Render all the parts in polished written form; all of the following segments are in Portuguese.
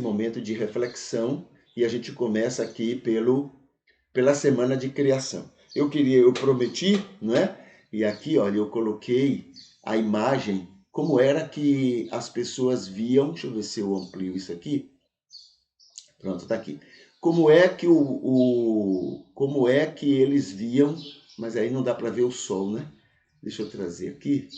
momento de reflexão e a gente começa aqui pela semana de criação. Eu prometi, não é? E aqui, olha, eu coloquei a imagem, como era que as pessoas viam, deixa eu ver se eu amplio isso aqui. Pronto, tá aqui. Como é que eles viam, mas aí não dá para ver o sol, né? Deixa eu trazer aqui.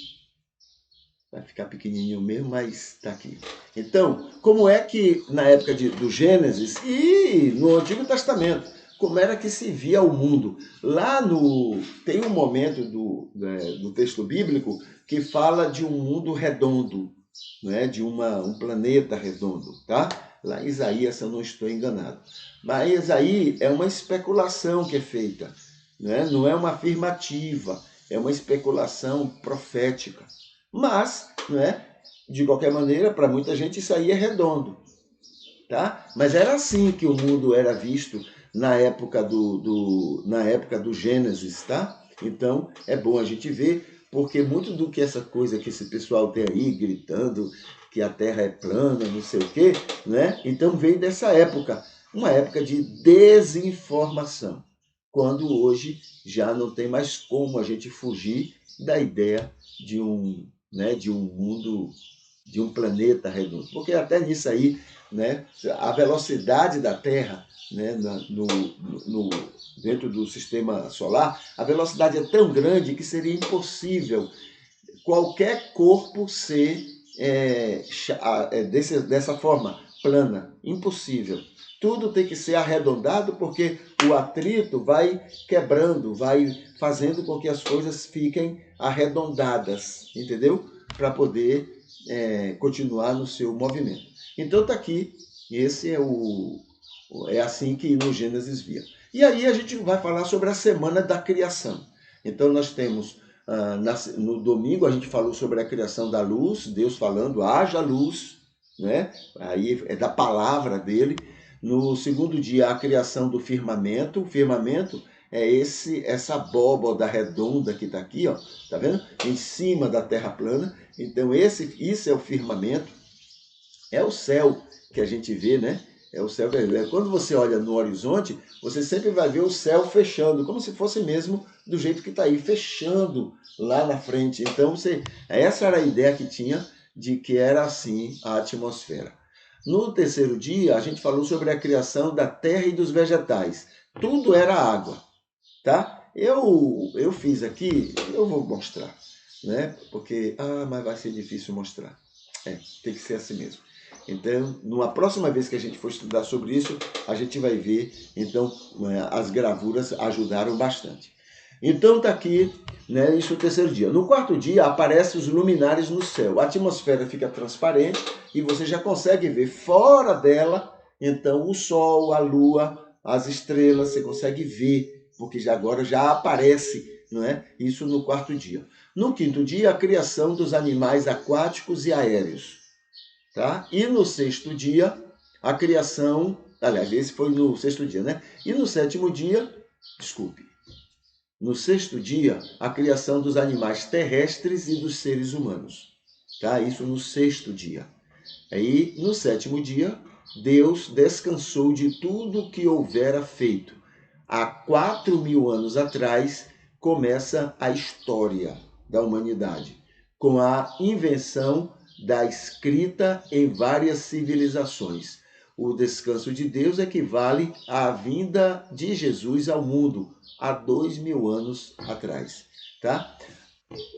Vai ficar pequenininho mesmo, mas está aqui. Então, como é que na época do Gênesis e no Antigo Testamento, como era que se via o mundo? Tem um momento do texto bíblico que fala de um mundo redondo, né? De um planeta redondo, tá? Lá em Isaías, se eu não estou enganado. Mas aí é uma especulação que é feita, né? Não é uma afirmativa, é uma especulação profética. Mas, né, de qualquer maneira, para muita gente isso aí é redondo, tá? Mas era assim que o mundo era visto na época do Gênesis, tá? Então, é bom a gente ver, porque muito do que essa coisa que esse pessoal tem aí, gritando que a Terra é plana, não sei o quê, né? Então veio dessa época, uma época de desinformação, quando hoje já não tem mais como a gente fugir da ideia de de um mundo, de um planeta redondo. Porque até nisso aí, né, a velocidade da Terra, né, no, dentro do sistema solar, a velocidade é tão grande que seria impossível qualquer corpo ser dessa forma, plana. Impossível. Tudo tem que ser arredondado porque o atrito vai quebrando, vai fazendo com que as coisas fiquem arredondadas, entendeu? Para poder continuar no seu movimento. Então está aqui, esse é assim que no Gênesis via. E aí a gente vai falar sobre a semana da criação. Então nós temos no domingo a gente falou sobre a criação da luz, Deus falando, haja luz, né? Aí é da palavra dele. No segundo dia, a criação do firmamento. O firmamento é essa abóboda redonda que está aqui, ó, tá vendo? Em cima da terra plana. Então isso é o firmamento. É o céu que a gente vê, né? É o céu. Quando você olha no horizonte, você sempre vai ver o céu fechando, como se fosse mesmo do jeito que está aí, fechando lá na frente. Então, essa era a ideia que tinha de que era assim a atmosfera. No terceiro dia, a gente falou sobre a criação da terra e dos vegetais. Tudo era água, tá? Eu fiz aqui, eu vou mostrar, né? Porque, mas vai ser difícil mostrar. Tem que ser assim mesmo. Então, numa próxima vez que a gente for estudar sobre isso, a gente vai ver, então, as gravuras ajudaram bastante. Então, está aqui, né, isso é o terceiro dia. No quarto dia, aparecem os luminares no céu. A atmosfera fica transparente e você já consegue ver fora dela, então, o sol, a lua, as estrelas, você consegue ver, porque agora já aparece, não é? Isso no quarto dia. No quinto dia, a criação dos animais aquáticos e aéreos. Tá? E no sexto dia, a criação. Aliás, esse foi no sexto dia, né? E no sétimo dia, desculpe. No sexto dia, a criação dos animais terrestres e dos seres humanos. Tá? Isso no sexto dia. Aí, no sétimo dia, Deus descansou de tudo que houvera feito. Há 4.000 anos atrás, começa a história da humanidade, com a invenção da escrita em várias civilizações. O descanso de Deus equivale à vinda de Jesus ao mundo há 2.000 anos atrás, tá?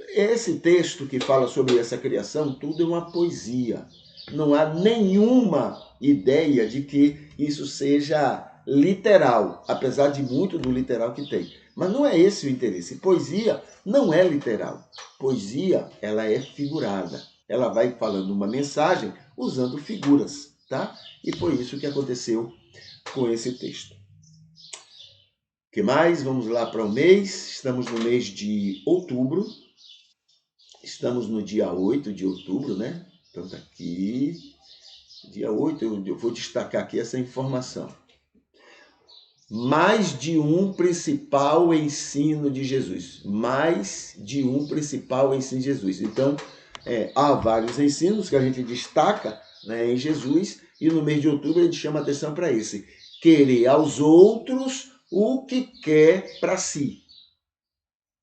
Esse texto que fala sobre essa criação, tudo é uma poesia. Não há nenhuma ideia de que isso seja literal, apesar de muito do literal que tem. Mas não é esse o interesse. Poesia não é literal. Poesia, ela é figurada. Ela vai falando uma mensagem usando figuras, tá? E foi isso que aconteceu com esse texto. O que mais? Vamos lá para o mês. Estamos no mês de outubro. Estamos no dia 8 de outubro, né? Então tá aqui. Dia 8, eu vou destacar aqui essa informação. Mais de um principal ensino de Jesus. Mais de um principal ensino de Jesus. Então, há vários ensinos que a gente destaca, né, em Jesus, E no mês de outubro a gente chama atenção para esse. Querer aos outros o que quer para si.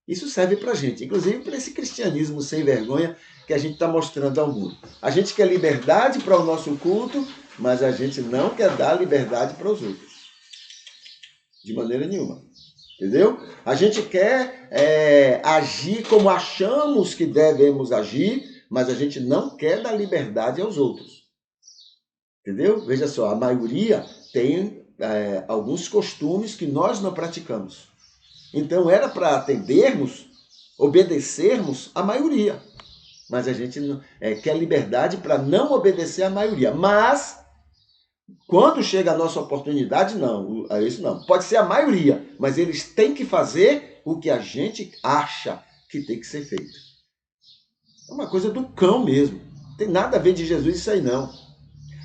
Isso serve para a gente, inclusive para esse cristianismo sem vergonha que a gente está mostrando ao mundo. A gente quer liberdade para o nosso culto, mas a gente não quer dar liberdade para os outros. De maneira nenhuma. Entendeu? A gente quer agir como achamos que devemos agir, mas a gente não quer dar liberdade aos outros. Entendeu? Veja só, a maioria tem alguns costumes que nós não praticamos. Então era para atendermos, obedecermos a maioria. Mas a gente quer liberdade para não obedecer a maioria. Mas, quando chega a nossa oportunidade, não. Isso não. Pode ser a maioria, mas eles têm que fazer o que a gente acha que tem que ser feito. É uma coisa do cão mesmo. Não tem nada a ver de Jesus isso aí, não.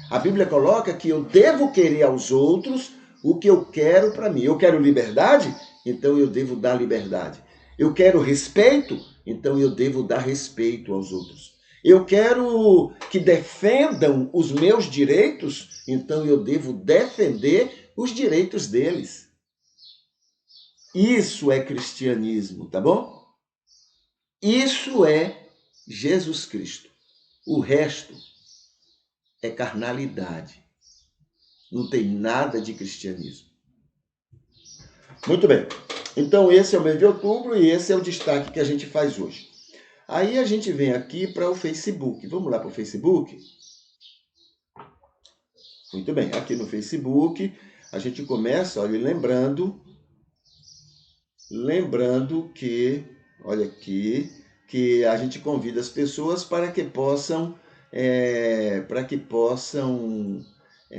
A Bíblia coloca que eu devo querer aos outros o que eu quero para mim. Eu quero liberdade, então eu devo dar liberdade. Eu quero respeito, então eu devo dar respeito aos outros. Eu quero que defendam os meus direitos, então eu devo defender os direitos deles. Isso é cristianismo, tá bom? Isso é Jesus Cristo. O resto é carnalidade. Não tem nada de cristianismo. Muito bem. Então esse é o mês de outubro e esse é o destaque que a gente faz hoje. Aí a gente vem aqui para o Facebook. Vamos lá para o Facebook? Muito bem. Aqui no Facebook a gente começa, olha, lembrando que, olha aqui, que a gente convida as pessoas para que possam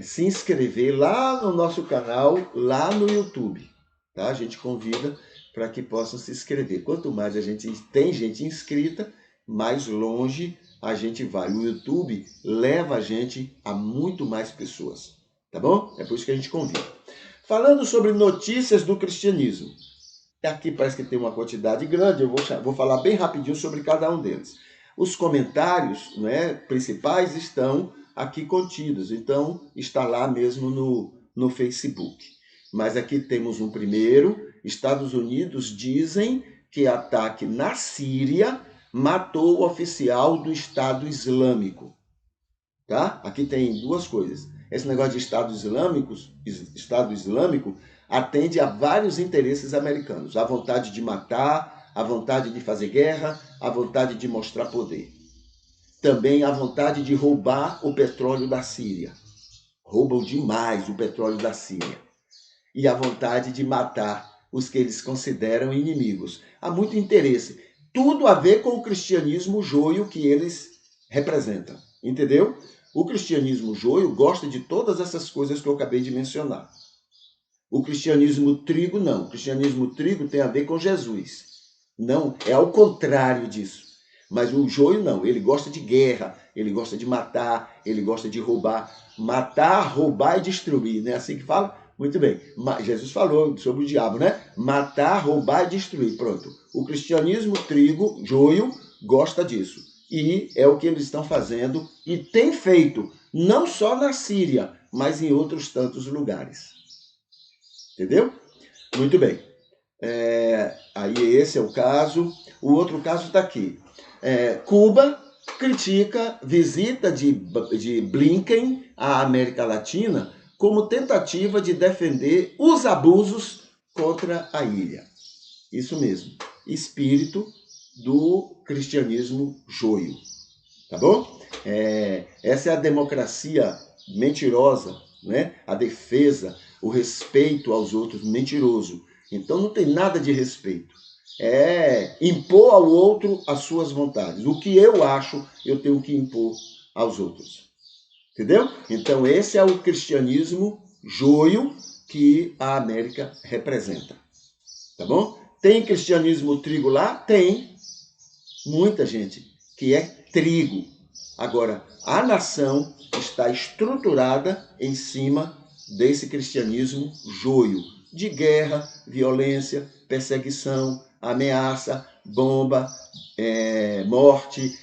se inscrever lá no nosso canal, lá no YouTube. Tá? A gente convida para que possam se inscrever. Quanto mais a gente tem gente inscrita, mais longe a gente vai. O YouTube leva a gente a muito mais pessoas. Tá bom? É por isso que a gente convida. Falando sobre notícias do cristianismo. Aqui parece que tem uma quantidade grande, eu vou falar bem rapidinho sobre cada um deles. Os comentários, principais estão aqui contidos, então está lá mesmo no Facebook. Mas aqui temos um primeiro. Estados Unidos dizem que ataque na Síria matou o oficial do Estado Islâmico. Tá? Aqui tem duas coisas. Esse negócio de Estado Islâmico atende a vários interesses americanos. A vontade de matar, a vontade de fazer guerra, a vontade de mostrar poder. Também a vontade de roubar o petróleo da Síria. Roubam demais o petróleo da Síria. E a vontade de matar os que eles consideram inimigos. Há muito interesse. Tudo a ver com o cristianismo joio que eles representam. Entendeu? O cristianismo joio gosta de todas essas coisas que eu acabei de mencionar. O cristianismo trigo, não. O cristianismo trigo tem a ver com Jesus. Não, é ao contrário disso. Mas o joio não, ele gosta de guerra, ele gosta de matar, ele gosta de roubar. Matar, roubar e destruir, não é assim que fala? Muito bem, Jesus falou sobre o diabo, né? Matar, roubar e destruir, pronto. O cristianismo trigo, joio, gosta disso. E é o que eles estão fazendo e tem feito, não só na Síria, mas em outros tantos lugares. Entendeu? Muito bem. Aí esse é o caso. O outro caso está aqui. Cuba critica visita de Blinken à América Latina como tentativa de defender os abusos contra a ilha. Isso mesmo. Espírito do cristianismo joio. Tá bom? Essa é a democracia mentirosa, né? A defesa, o respeito aos outros mentiroso. Então não tem nada de respeito. É impor ao outro as suas vontades. O que eu acho, eu tenho que impor aos outros. Entendeu? Então esse é o cristianismo joio que a América representa. Tá bom? Tem cristianismo trigo lá? Tem. Muita gente que é trigo. Agora, a nação está estruturada em cima desse cristianismo joio, de guerra, violência, perseguição, ameaça, bomba, morte,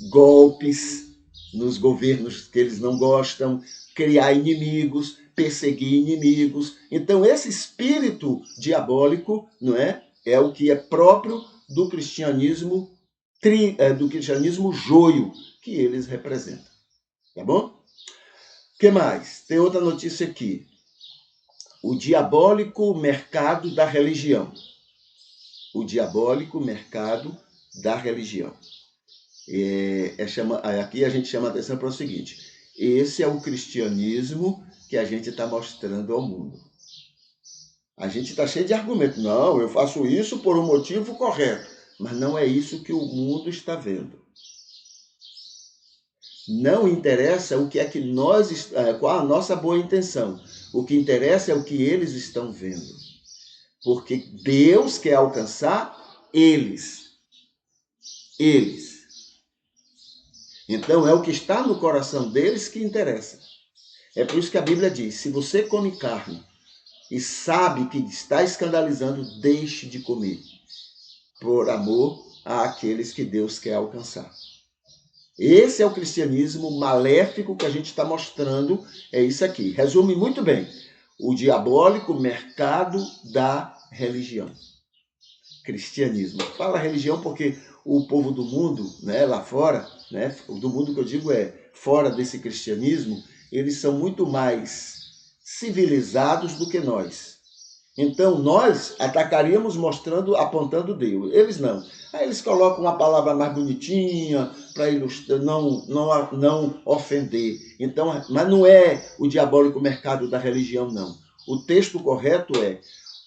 golpes, nos governos que eles não gostam, criar inimigos, perseguir inimigos. Então, esse espírito diabólico, não é? É o que é próprio do cristianismo, do cristianismo joio que eles representam. Tá bom? O que mais? Tem outra notícia aqui. O diabólico mercado da religião. O diabólico mercado da religião. Aqui a gente chama a atenção para o seguinte: esse é o cristianismo que a gente está mostrando ao mundo. A gente está cheio de argumentos. Não, eu faço isso por um motivo correto. Mas não é isso que o mundo está vendo. Não interessa o que é que qual a nossa boa intenção. O que interessa é o que eles estão vendo. Porque Deus quer alcançar eles. Eles. Então é o que está no coração deles que interessa. É por isso que a Bíblia diz: se você come carne e sabe que está escandalizando, deixe de comer, por amor àqueles que Deus quer alcançar. Esse é o cristianismo maléfico que a gente está mostrando, é isso aqui. Resume muito bem: o diabólico mercado da religião. Cristianismo. Fala religião porque o povo do mundo, né, lá fora, né, do mundo que eu digo fora desse cristianismo, eles são muito mais civilizados do que nós. Então nós atacaríamos apontando Deus. Eles não. Aí eles colocam uma palavra mais bonitinha para ilustrar, não ofender. Então, mas não é o diabólico mercado da religião, não. O texto correto é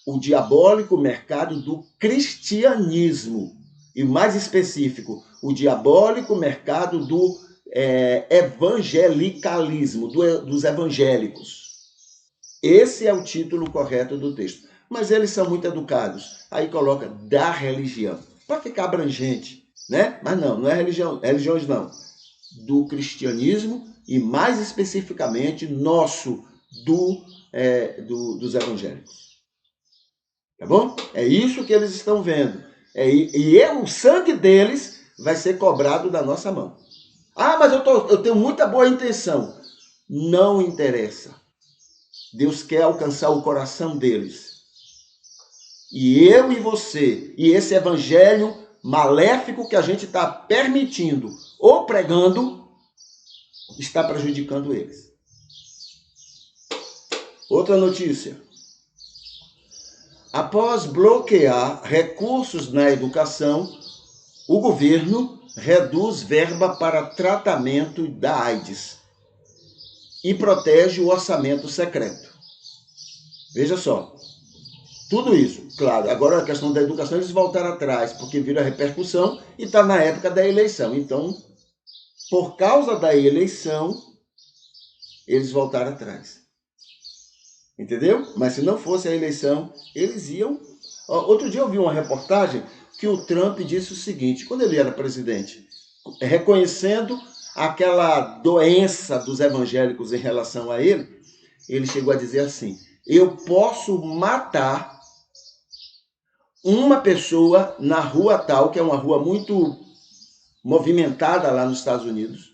o diabólico mercado do cristianismo. E mais específico, o diabólico mercado do evangelicalismo, dos evangélicos. Esse é o título correto do texto. Mas eles são muito educados. Aí coloca da religião, para ficar abrangente, né? Mas não é religiões não. Do cristianismo e mais especificamente dos evangélicos. Tá bom? É isso que eles estão vendo. O sangue deles vai ser cobrado da nossa mão. Ah, mas eu tenho muita boa intenção. Não interessa. Deus quer alcançar o coração deles. E eu e você, e esse evangelho maléfico que a gente está permitindo ou pregando, está prejudicando eles. Outra notícia. Após bloquear recursos na educação, o governo reduz verba para tratamento da AIDS e protege o orçamento secreto. Veja só, tudo isso, claro, agora a questão da educação eles voltaram atrás, porque viram a repercussão e está na época da eleição. Então, por causa da eleição, eles voltaram atrás. Entendeu? Mas se não fosse a eleição, eles iam... Outro dia eu vi uma reportagem que o Trump disse o seguinte, quando ele era presidente, reconhecendo aquela doença dos evangélicos em relação a ele chegou a dizer assim: eu posso matar uma pessoa na rua tal, que é uma rua muito movimentada lá nos Estados Unidos,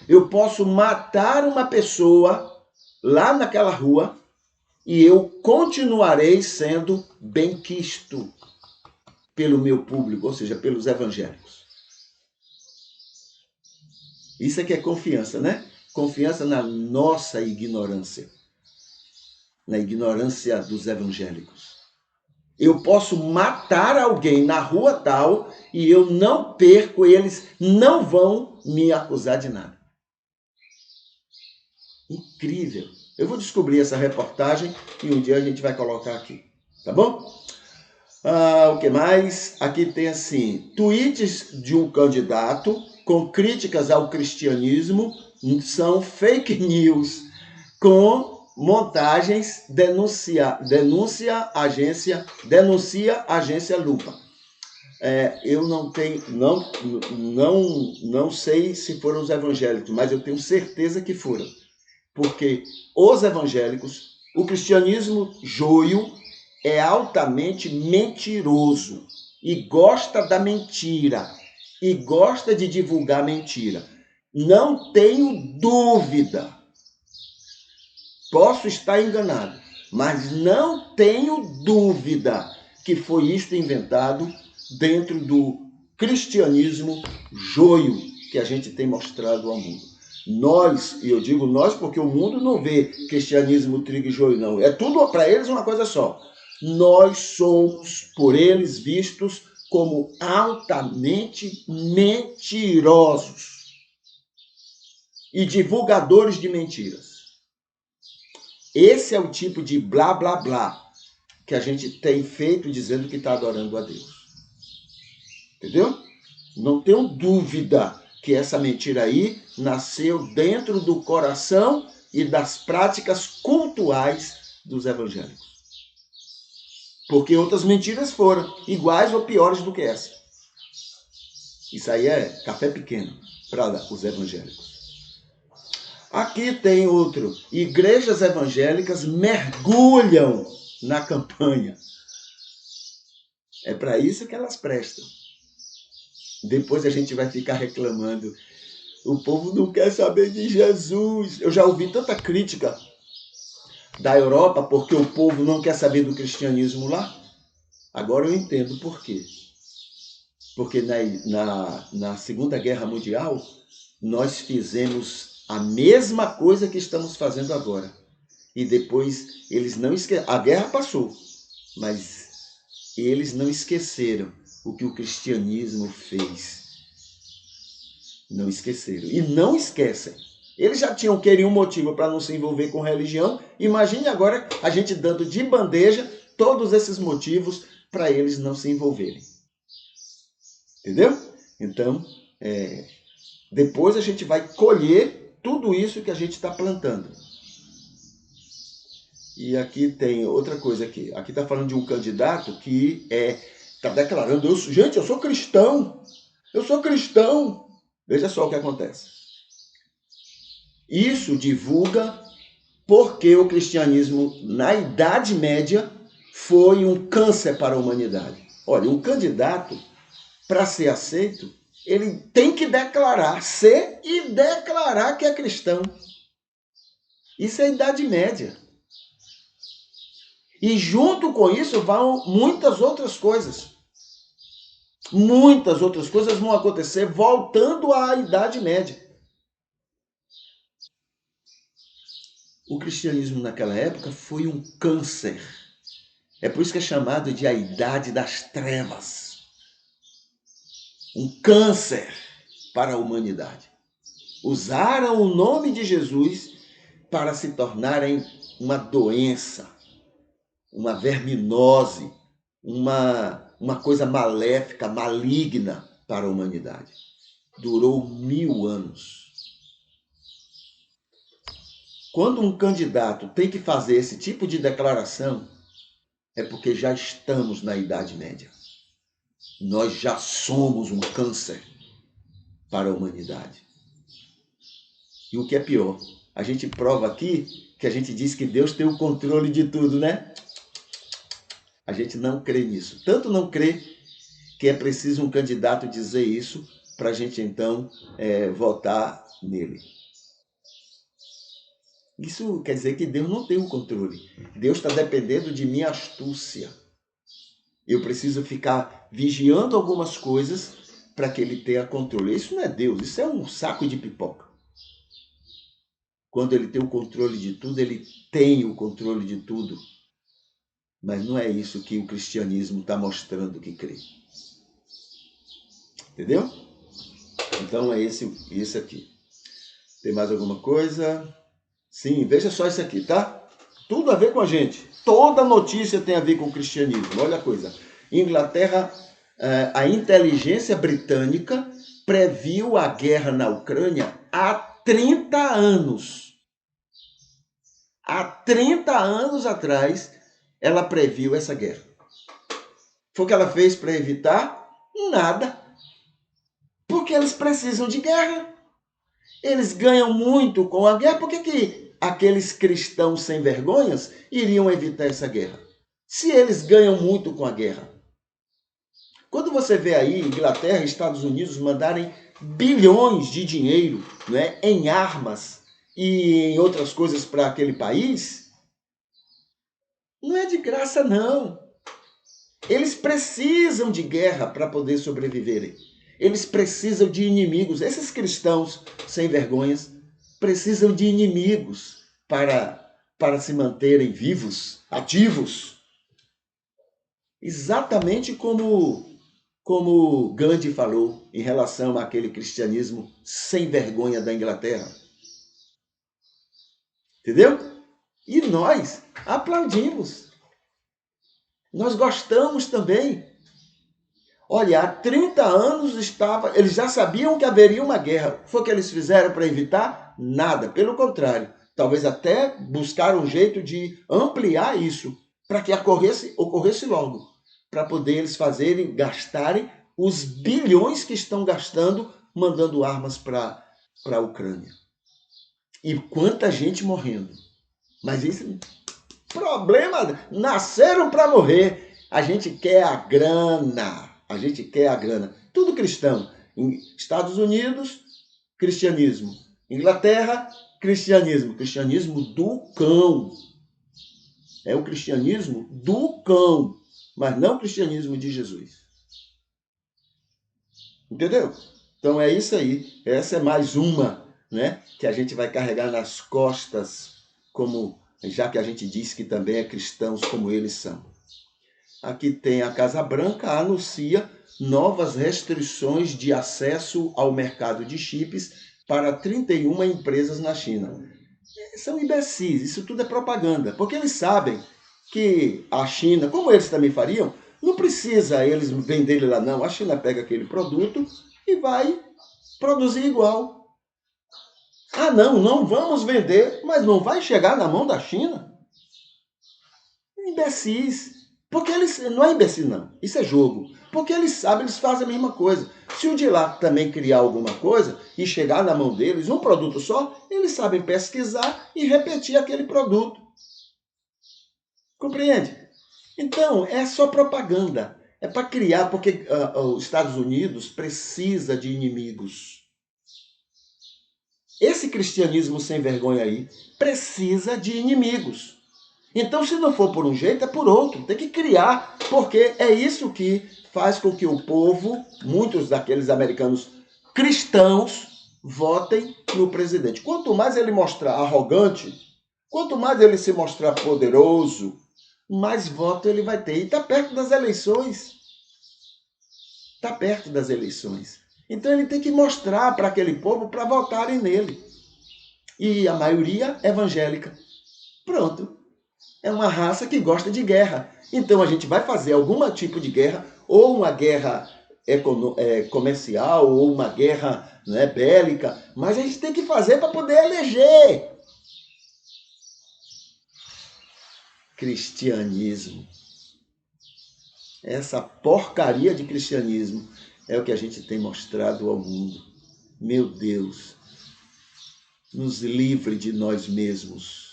eu posso matar uma pessoa lá naquela rua e eu continuarei sendo benquisto pelo meu público, ou seja, pelos evangélicos. Isso aqui é confiança, né? Confiança na nossa ignorância. Na ignorância dos evangélicos. Eu posso matar alguém na rua tal e eu não perco, eles não vão me acusar de nada. Incrível. Eu vou descobrir essa reportagem e um dia a gente vai colocar aqui. Tá bom? O que mais? Aqui tem assim, tweets de um candidato com críticas ao cristianismo são fake news, com montagens, denuncia agência Lupa. Eu não sei se foram os evangélicos, mas eu tenho certeza que foram. Porque os evangélicos, o cristianismo joio, é altamente mentiroso e gosta da mentira e gosta de divulgar mentira. Não tenho dúvida. Posso estar enganado, mas não tenho dúvida que foi isto inventado dentro do cristianismo joio que a gente tem mostrado ao mundo. Nós, e eu digo nós porque o mundo não vê cristianismo, trigo e joio, não. É tudo para eles uma coisa só. Nós somos por eles vistos como altamente mentirosos e divulgadores de mentiras. Esse é o tipo de blá, blá, blá que a gente tem feito dizendo que está adorando a Deus. Entendeu? Não tenho dúvida que essa mentira aí nasceu dentro do coração e das práticas cultuais dos evangélicos. Porque outras mentiras foram iguais ou piores do que essa. Isso aí é café pequeno para os evangélicos. Aqui tem outro. Igrejas evangélicas mergulham na campanha. É para isso que elas prestam. Depois a gente vai ficar reclamando. O povo não quer saber de Jesus. Eu já ouvi tanta crítica da Europa porque o povo não quer saber do cristianismo lá. Agora eu entendo por quê. Porque na Segunda Guerra Mundial, nós fizemos a mesma coisa que estamos fazendo agora. E depois eles não esqueceram. A guerra passou, mas eles não esqueceram o que o cristianismo fez. Não esqueceram. E não esquecem. Eles já queriam um motivo para não se envolver com religião. Imagine agora a gente dando de bandeja todos esses motivos para eles não se envolverem. Entendeu? Então, depois a gente vai colher tudo isso que a gente está plantando. E aqui tem outra coisa aqui. Aqui está falando de um candidato que está declarando, gente, eu sou cristão. Eu sou cristão. Veja só o que acontece. Isso divulga porque o cristianismo, na Idade Média, foi um câncer para a humanidade. Olha, um candidato, para ser aceito, ele tem que ser e declarar que é cristão. Isso é a Idade Média. E junto com isso vão muitas outras coisas. Muitas outras coisas vão acontecer voltando à Idade Média. O cristianismo naquela época foi um câncer. É por isso que é chamado de a Idade das Trevas. Um câncer para a humanidade. Usaram o nome de Jesus para se tornarem uma doença, uma verminose, uma coisa maléfica, maligna para a humanidade. Durou 1000 anos. Quando um candidato tem que fazer esse tipo de declaração, é porque já estamos na Idade Média. Nós já somos um câncer para a humanidade. E o que é pior, a gente prova aqui que a gente diz que Deus tem o controle de tudo, né? A gente não crê nisso. Tanto não crê que é preciso um candidato dizer isso para a gente então votar nele. Isso quer dizer que Deus não tem o controle. Deus está dependendo de minha astúcia. Eu preciso ficar vigiando algumas coisas para que ele tenha controle. Isso não é Deus, isso é um saco de pipoca. Quando ele tem o controle de tudo, ele tem o controle de tudo. Mas não é isso que o cristianismo está mostrando que crê. Entendeu? Então é esse aqui. Tem mais alguma coisa? Sim, veja só isso aqui, tá? Tudo a ver com a gente. Toda notícia tem a ver com o cristianismo. Olha a coisa. Inglaterra, a inteligência britânica previu a guerra na Ucrânia há 30 anos. Há 30 anos atrás, ela previu essa guerra. Foi o que ela fez para evitar? Nada. Porque eles precisam de guerra. Eles ganham muito com a guerra. Por que aqueles cristãos sem vergonhas iriam evitar essa guerra? Se eles ganham muito com a guerra. Quando você vê aí Inglaterra e Estados Unidos mandarem bilhões de dinheiro, né, em armas e em outras coisas para aquele país, não é de graça, não. Eles precisam de guerra para poder sobreviverem. Eles precisam de inimigos. Esses cristãos sem vergonhas precisam de inimigos para se manterem vivos, ativos. Exatamente como Gandhi falou em relação àquele cristianismo sem vergonha da Inglaterra. Entendeu? E nós aplaudimos. Nós gostamos também. Olha, há 30 anos eles já sabiam que haveria uma guerra. Foi o que eles fizeram para evitar? Nada, pelo contrário. Talvez até buscar um jeito de ampliar isso, para que ocorresse logo, para poder eles gastarem os bilhões que estão gastando mandando armas para a Ucrânia. E quanta gente morrendo. Mas isso problema, nasceram para morrer. A gente quer a grana. A gente quer a grana. Tudo cristão. Em Estados Unidos, cristianismo. Inglaterra, cristianismo. Cristianismo do cão. É o cristianismo do cão, mas não o cristianismo de Jesus. Entendeu? Então é isso aí. Essa é mais uma, né, que a gente vai carregar nas costas, como já que a gente diz que também é cristãos como eles são. Aqui tem a Casa Branca anuncia novas restrições de acesso ao mercado de chips para 31 empresas na China. São imbecis, isso tudo é propaganda, porque eles sabem que a China, como eles também fariam, não precisa eles venderem lá não. A China pega aquele produto e vai produzir igual. Ah, não vamos vender, mas não vai chegar na mão da China? Imbecis. Porque eles. Não é imbecil, não. Isso é jogo. Porque eles sabem, eles fazem a mesma coisa. Se o de lá também criar alguma coisa e chegar na mão deles um produto só, eles sabem pesquisar e repetir aquele produto. Compreende? Então, é só propaganda. É para criar, porque os Estados Unidos precisa de inimigos. Esse cristianismo sem vergonha aí precisa de inimigos. Então, se não for por um jeito, é por outro. Tem que criar, porque é isso que faz com que o povo, muitos daqueles americanos cristãos, votem no presidente. Quanto mais ele mostrar arrogante, quanto mais ele se mostrar poderoso, mais voto ele vai ter. E está perto das eleições. Está perto das eleições. Então ele tem que mostrar para aquele povo para votarem nele. E a maioria evangélica. Pronto. É uma raça que gosta de guerra. Então a gente vai fazer algum tipo de guerra, ou uma guerra comercial, ou uma guerra, né, bélica, mas a gente tem que fazer para poder eleger. Cristianismo. Essa porcaria de cristianismo é o que a gente tem mostrado ao mundo. Meu Deus, nos livre de nós mesmos.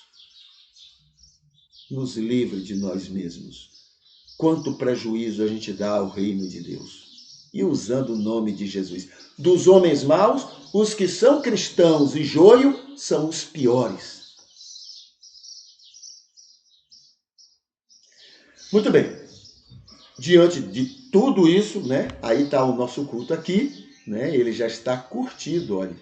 Nos livre de nós mesmos. Quanto prejuízo a gente dá ao reino de Deus. E usando o nome de Jesus. Dos homens maus, os que são cristãos e joio são os piores. Muito bem. Diante de tudo isso, né? Aí está o nosso culto aqui, né? Ele já está curtido, olha.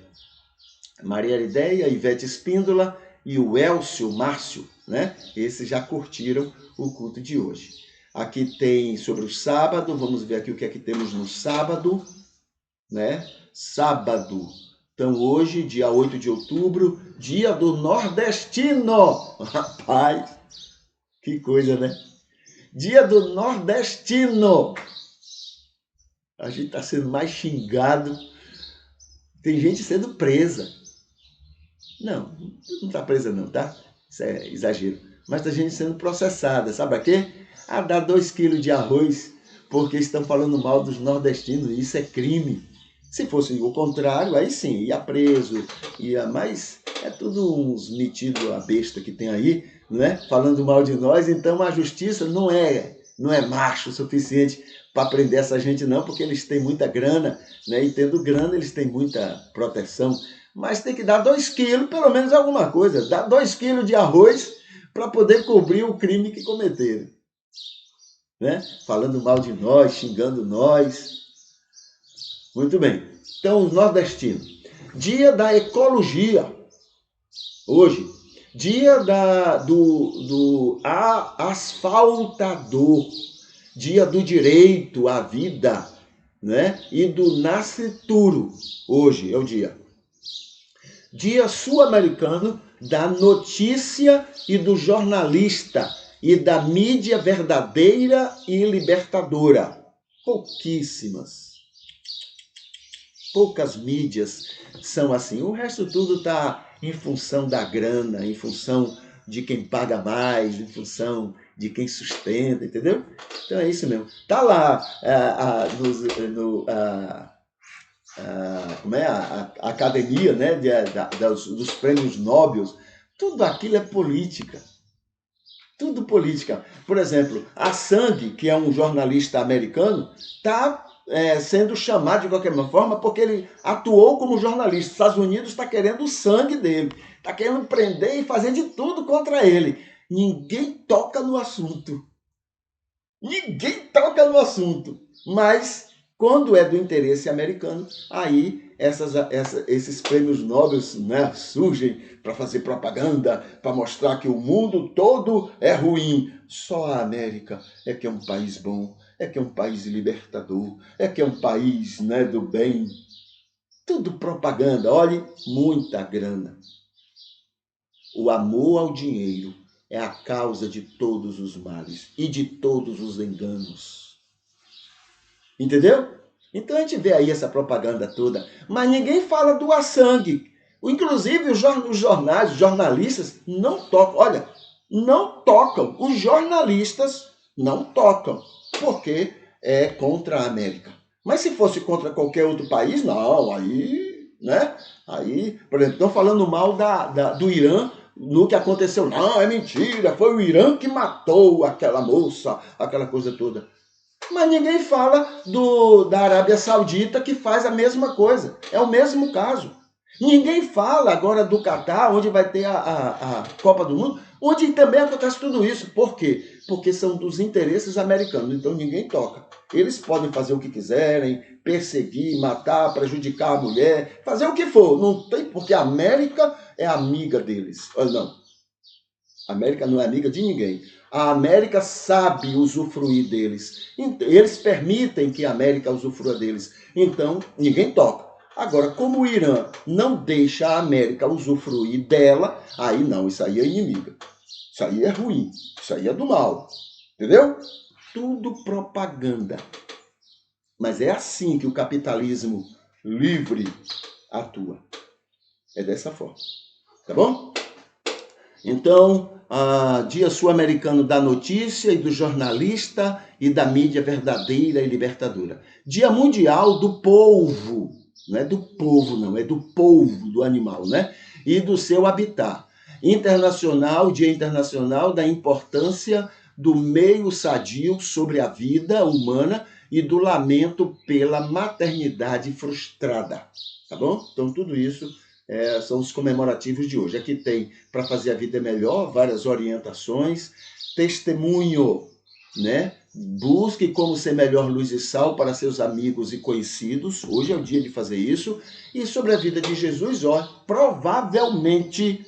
Maria Arideia, Ivete Espíndola e o Elcio Márcio, né? Esses já curtiram o culto de hoje. Aqui tem sobre o sábado, vamos ver aqui o que é que temos no sábado, né? Sábado. Então hoje, dia 8 de outubro, dia do nordestino. Rapaz, que coisa, né? Dia do nordestino. A gente está sendo mais xingado. Tem gente sendo presa. Não está presa não, tá? Isso é exagero. Mas tem gente sendo processada. Sabe a quê? A dar 2 quilos de arroz porque estão falando mal dos nordestinos. Isso é crime. Se fosse o contrário, aí sim, ia preso, mas é tudo uns metidos a besta que tem aí, não é? Falando mal de nós, então a justiça não é macho o suficiente para prender essa gente não, porque eles têm muita grana, né? E tendo grana, eles têm muita proteção. Mas tem que dar 2 quilos, pelo menos alguma coisa. Dá 2 quilos de arroz para poder cobrir o crime que cometeram. Né? Falando mal de nós, xingando nós. Muito bem. Então, os nordestinos. Dia da ecologia. Hoje. Dia do asfaltador. Dia do direito à vida, né? E do nascituro. Hoje é o dia. Dia sul-americano da notícia e do jornalista e da mídia verdadeira e libertadora. Poucas mídias são assim. O resto tudo está em função da grana, em função de quem paga mais, em função de quem sustenta, entendeu? Então é isso mesmo. Tá lá como é a academia, né, dos prêmios Nobel. Tudo aquilo é política. Tudo política. Por exemplo, a Sang, que é um jornalista americano, está sendo chamado de qualquer forma porque ele atuou como jornalista. Os Estados Unidos está querendo o sangue dele. Está querendo prender e fazer de tudo contra ele. Ninguém toca no assunto. Ninguém toca no assunto. Mas, quando é do interesse americano, aí esses prêmios Nobel, né, surgem para fazer propaganda, para mostrar que o mundo todo é ruim. Só a América é que é um país bom, é que é um país libertador, é que é um país, né, do bem. Tudo propaganda. Olhe, muita grana. O amor ao dinheiro é a causa de todos os males e de todos os enganos. Entendeu? Então a gente vê aí essa propaganda toda, mas ninguém fala doar sangue. Inclusive os jornais, os jornalistas não tocam. Olha, não tocam. Os jornalistas não tocam, porque é contra a América. Mas se fosse contra qualquer outro país, não, aí, né? Aí, por exemplo, estão falando mal do Irã no que aconteceu. Não, é mentira, foi o Irã que matou aquela moça, aquela coisa toda. Mas ninguém fala da Arábia Saudita, que faz a mesma coisa. É o mesmo caso. Ninguém fala agora do Catar, onde vai ter a Copa do Mundo, onde também acontece tudo isso. Por quê? Porque são dos interesses americanos. Então ninguém toca. Eles podem fazer o que quiserem, perseguir, matar, prejudicar a mulher, fazer o que for. Não tem, porque a América é amiga deles. Não. A América não é amiga de ninguém. A América sabe usufruir deles. Eles permitem que a América usufrua deles. Então, ninguém toca. Agora, como o Irã não deixa a América usufruir dela, aí não, isso aí é inimiga. Isso aí é ruim. Isso aí é do mal. Entendeu? Tudo propaganda. Mas é assim que o capitalismo livre atua. É dessa forma. Tá bom? Então, Dia Sul-Americano da Notícia e do Jornalista e da Mídia Verdadeira e Libertadora. Dia Mundial do Polvo. Não é do povo, não, é do polvo, do animal, né? E do seu habitat. Dia Internacional da Importância do Meio Sadio sobre a vida humana e do lamento pela maternidade frustrada. Tá bom? Então, tudo isso são os comemorativos de hoje. Aqui tem para fazer a vida melhor, várias orientações, testemunho, né? Busque como ser melhor luz e sal para seus amigos e conhecidos. Hoje é o dia de fazer isso. E sobre a vida de Jesus, provavelmente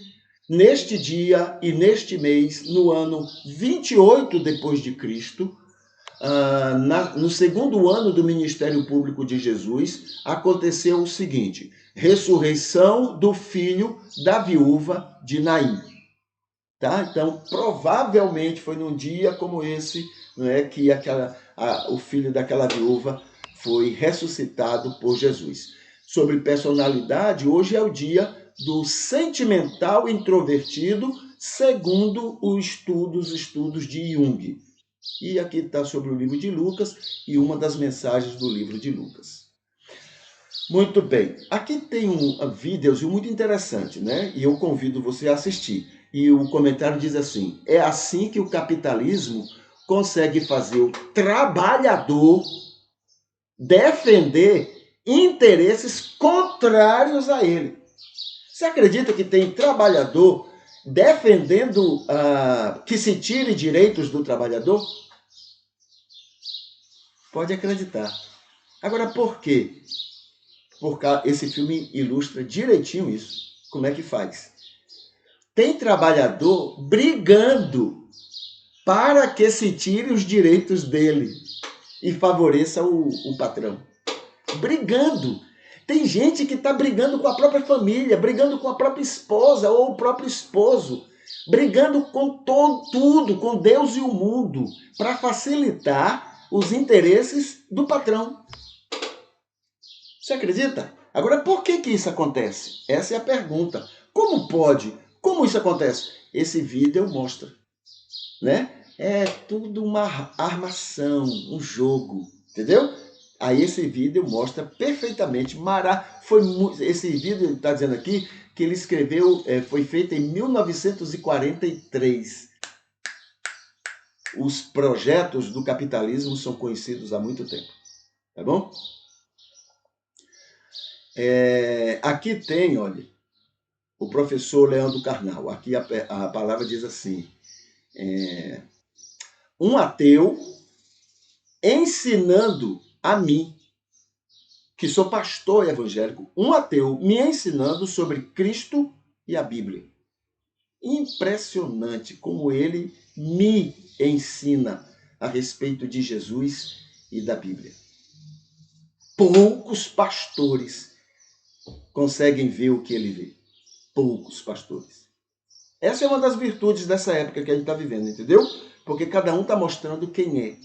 neste dia e neste mês, no ano 28 depois de Cristo, no segundo ano do ministério público de Jesus, aconteceu o seguinte: ressurreição do filho da viúva de Naim. Tá? Então, provavelmente foi num dia como esse, né, que o filho daquela viúva foi ressuscitado por Jesus. Sobre personalidade, hoje é o dia do sentimental introvertido, segundo os estudos de Jung. E aqui está sobre o livro de Lucas e uma das mensagens do livro de Lucas. Muito bem, aqui tem um vídeo muito interessante, né? E eu convido você a assistir. E o comentário diz assim: é assim que o capitalismo consegue fazer o trabalhador defender interesses contrários a ele. Você acredita que tem trabalhador defendendo que se tire direitos do trabalhador? Pode acreditar. Agora, por quê? Porque esse filme ilustra direitinho isso. Como é que faz? Tem trabalhador brigando para que se tire os direitos dele e favoreça o patrão. Brigando. Tem gente que está brigando com a própria família, brigando com a própria esposa ou o próprio esposo, brigando com tudo, com Deus e o mundo, para facilitar os interesses do patrão. Você acredita? Agora, por que isso acontece? Essa é a pergunta. Como pode? Como isso acontece? Esse vídeo mostra, né? É tudo uma armação, um jogo, entendeu? Aí esse vídeo mostra perfeitamente. Esse vídeo está dizendo aqui que ele escreveu, foi feito em 1943. Os projetos do capitalismo são conhecidos há muito tempo, tá bom? Aqui tem, olha, o professor Leandro Carnal. Aqui a palavra diz assim: um ateu ensinando a mim, que sou pastor evangélico, um ateu me ensinando sobre Cristo e a Bíblia. Impressionante como ele me ensina a respeito de Jesus e da Bíblia. Poucos pastores conseguem ver o que ele vê. Poucos pastores. Essa é uma das virtudes dessa época que a gente está vivendo, entendeu? Porque cada um está mostrando quem é,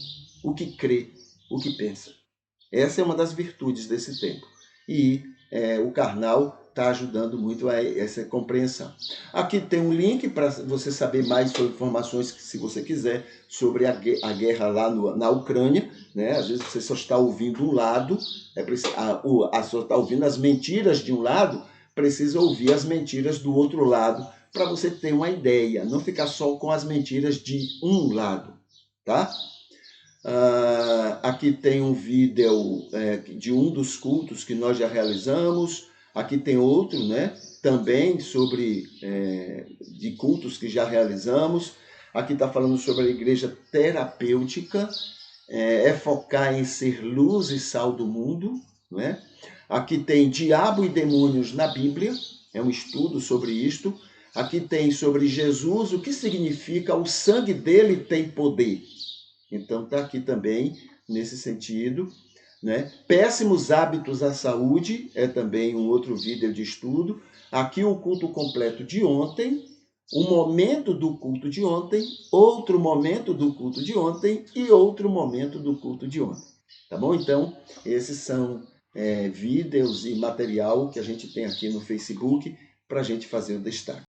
o que crê, o que pensa. Essa é uma das virtudes desse tempo. E o Karnal está ajudando muito a essa compreensão. Aqui tem um link para você saber mais sobre informações, se você quiser, sobre a guerra lá na Ucrânia. Né? Às vezes você só está ouvindo um lado, só está ouvindo as mentiras de um lado, precisa ouvir as mentiras do outro lado, para você ter uma ideia, não ficar só com as mentiras de um lado. Tá? Aqui tem um vídeo de um dos cultos que nós já realizamos. Aqui tem outro, né? Também sobre de cultos que já realizamos. Aqui está falando sobre a igreja terapêutica. Focar em ser luz e sal do mundo, né? Aqui tem diabo e demônios na Bíblia. É um estudo sobre isto. Aqui tem sobre Jesus, o que significa o sangue dele tem poder. Então está aqui também nesse sentido, né? Péssimos hábitos à saúde é também um outro vídeo de estudo. Aqui o culto completo de ontem, o momento do culto de ontem, outro momento do culto de ontem e outro momento do culto de ontem. Tá bom? Então, esses são vídeos e material que a gente tem aqui no Facebook para a gente fazer o destaque.